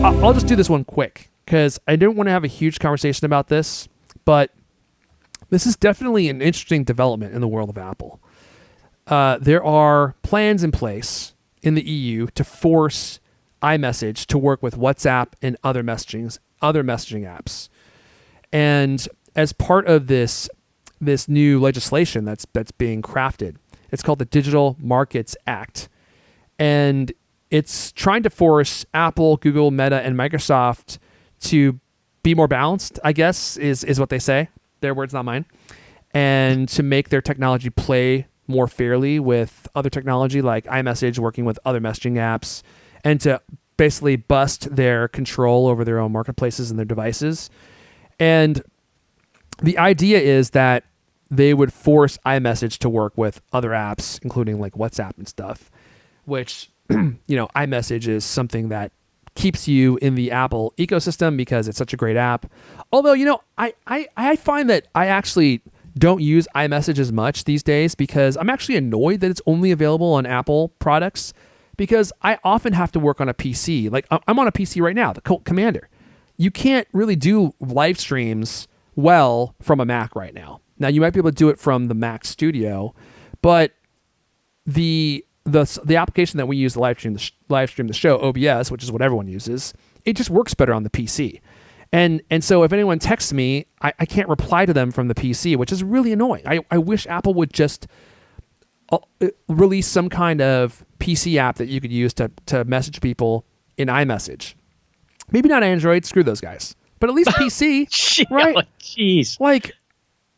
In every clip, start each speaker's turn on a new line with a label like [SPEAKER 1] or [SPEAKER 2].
[SPEAKER 1] I'll just do this one quick because I don't want to have a huge conversation about this, but this is definitely an interesting development in the world of Apple. There are plans in place in the EU to force iMessage to work with WhatsApp and other messaging apps. And as part of this new legislation that's being crafted, it's called the Digital Markets Act. And it's trying to force Apple, Google, Meta, and Microsoft to be more balanced, I guess, is what they say. Their words, not mine. And to make their technology play more fairly with other technology like iMessage working with other messaging apps, and to basically bust their control over their own marketplaces and their devices. And the idea is that they would force iMessage to work with other apps, including like WhatsApp and stuff, which, iMessage is something that keeps you in the Apple ecosystem because it's such a great app. Although, I find that I actually don't use iMessage as much these days because I'm actually annoyed that it's only available on Apple products, because I often have to work on a PC. Like I'm on a PC right now, the Colt Commander. You can't really do live streams well from a Mac right now. Now you might be able to do it from the Mac Studio, but the application that we use to live stream the show, OBS, which is what everyone uses, it just works better on the PC. And so if anyone texts me, I can't reply to them from the PC, which is really annoying. I wish Apple would just release some kind of PC app that you could use to message people in iMessage. Maybe not Android, screw those guys. But at least PC, right?
[SPEAKER 2] Jeez.
[SPEAKER 1] Like,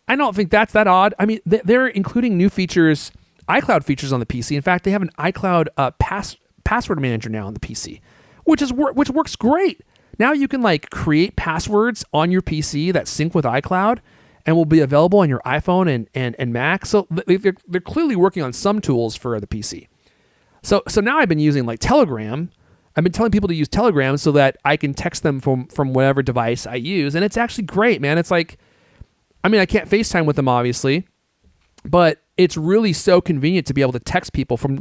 [SPEAKER 1] I don't think that's that odd. I mean, they're including new features, iCloud features on the PC. In fact, they have an iCloud password manager now on the PC, which works great. Now you can like create passwords on your PC that sync with iCloud and will be available on your iPhone and Mac. So they're clearly working on some tools for the PC. So now I've been using like Telegram. I've been telling people to use Telegram so that I can text them from whatever device I use. And it's actually great, man. It's like, I mean, I can't FaceTime with them, obviously, but it's really so convenient to be able to text people from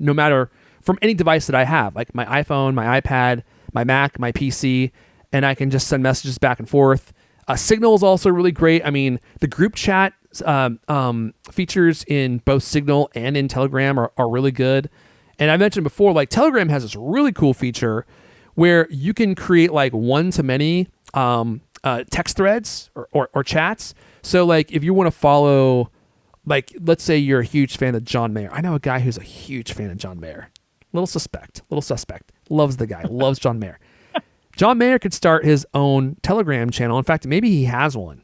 [SPEAKER 1] any device that I have, like my iPhone, my iPad, my Mac, my PC, and I can just send messages back and forth. Signal is also really great. I mean, the group chat features in both Signal and in Telegram are really good. And I mentioned before, like Telegram has this really cool feature where you can create like one-to-many text threads or chats. So like if you want to follow, like let's say you're a huge fan of John Mayer. I know a guy who's a huge fan of John Mayer. Little suspect. Loves the guy. Loves John Mayer. John Mayer could start his own Telegram channel. In fact, maybe he has one.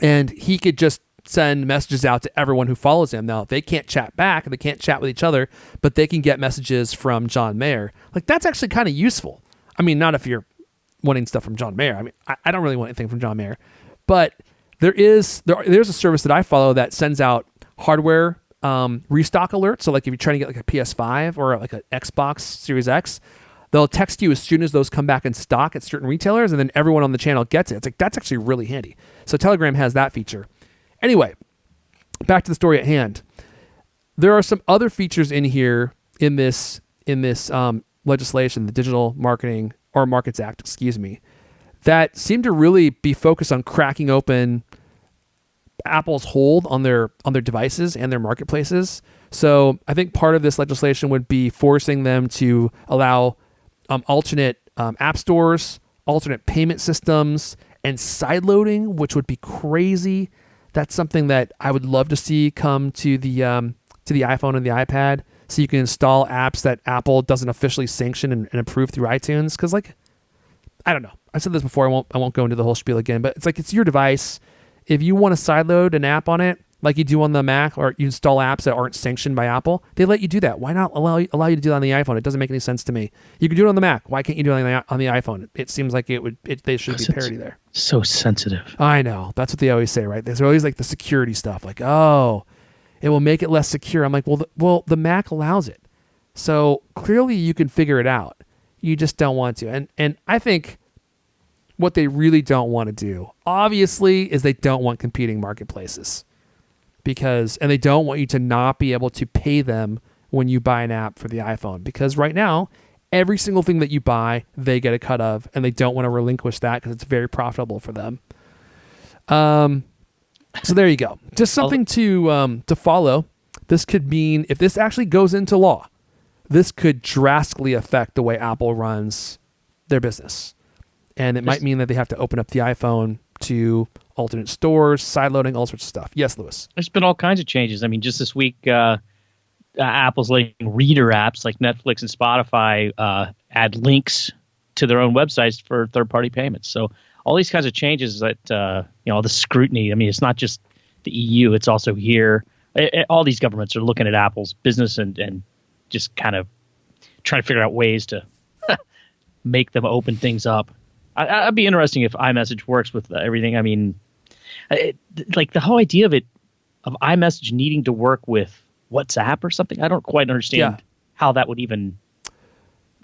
[SPEAKER 1] And he could just send messages out to everyone who follows him. Now, they can't chat back, they can't chat with each other, but they can get messages from John Mayer. Like, that's actually kind of useful. I mean, not if you're wanting stuff from John Mayer. I mean, I don't really want anything from John Mayer. But there's a service that I follow that sends out hardware restock alerts. So, like, if you're trying to get like a PS5 or like an Xbox Series X, they'll text you as soon as those come back in stock at certain retailers, and then everyone on the channel gets it. It's like, that's actually really handy. So Telegram has that feature. Anyway, back to the story at hand. There are some other features in here in this legislation, the Digital Markets Act, that seem to really be focused on cracking open Apple's hold on their devices and their marketplaces. So I think part of this legislation would be forcing them to allow alternate app stores, alternate payment systems, and sideloading, which would be crazy. That's something that I would love to see come to the iPhone and the iPad, so you can install apps that Apple doesn't officially sanction and approve through iTunes. Because, like, I don't know. I've said this before. I won't go into the whole spiel again. But it's like, it's your device. If you want to sideload an app on it, like you do on the Mac, or you install apps that aren't sanctioned by Apple, they let you do that. Why not allow you to do that on the iPhone? It doesn't make any sense to me. You can do it on the Mac. Why can't you do it on the iPhone? It seems like they should be parity there.
[SPEAKER 2] So sensitive.
[SPEAKER 1] I know. That's what they always say, right? There's always like the security stuff, like, oh, it will make it less secure. I'm like, well, the Mac allows it. So clearly you can figure it out. You just don't want to. And I think what they really don't want to do, obviously, is they don't want competing marketplaces. And they don't want you to not be able to pay them when you buy an app for the iPhone. Because right now, every single thing that you buy, they get a cut of, and they don't want to relinquish that because it's very profitable for them. So there you go. Just something to follow. This could mean, if this actually goes into law, this could drastically affect the way Apple runs their business. And it might mean that they have to open up the iPhone to alternate stores, sideloading, all sorts of stuff. Yes, Lewis.
[SPEAKER 2] There's been all kinds of changes. I mean, just this week, Apple's letting reader apps like Netflix and Spotify add links to their own websites for third-party payments. So all these kinds of changes that, all the scrutiny, I mean, it's not just the EU, it's also here. All these governments are looking at Apple's business and just kind of trying to figure out ways to make them open things up. I'd be interesting if iMessage works with everything. I mean, like the whole idea of iMessage needing to work with WhatsApp or something. I don't quite understand how that would even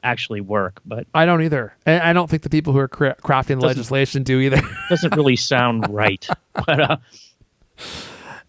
[SPEAKER 2] actually work. But
[SPEAKER 1] I don't either. And I don't think the people who are crafting legislation do either.
[SPEAKER 2] Doesn't really sound right. But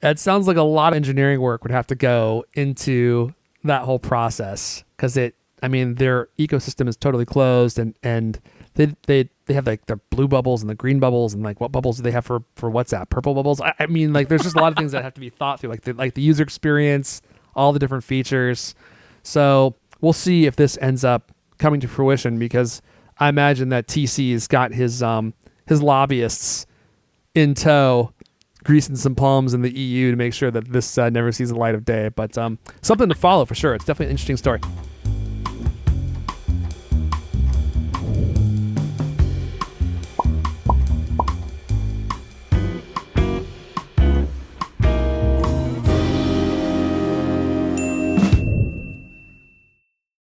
[SPEAKER 1] it sounds like a lot of engineering work would have to go into that whole process because their ecosystem is totally closed and they have like the blue bubbles and the green bubbles and like what bubbles do they have for WhatsApp? Purple bubbles? I mean, like there's just a lot of things that have to be thought through, like the user experience, all the different features. So we'll see if this ends up coming to fruition because I imagine that TC's got his lobbyists in tow, greasing some palms in the EU to make sure that this never sees the light of day. But something to follow for sure. It's definitely an interesting story.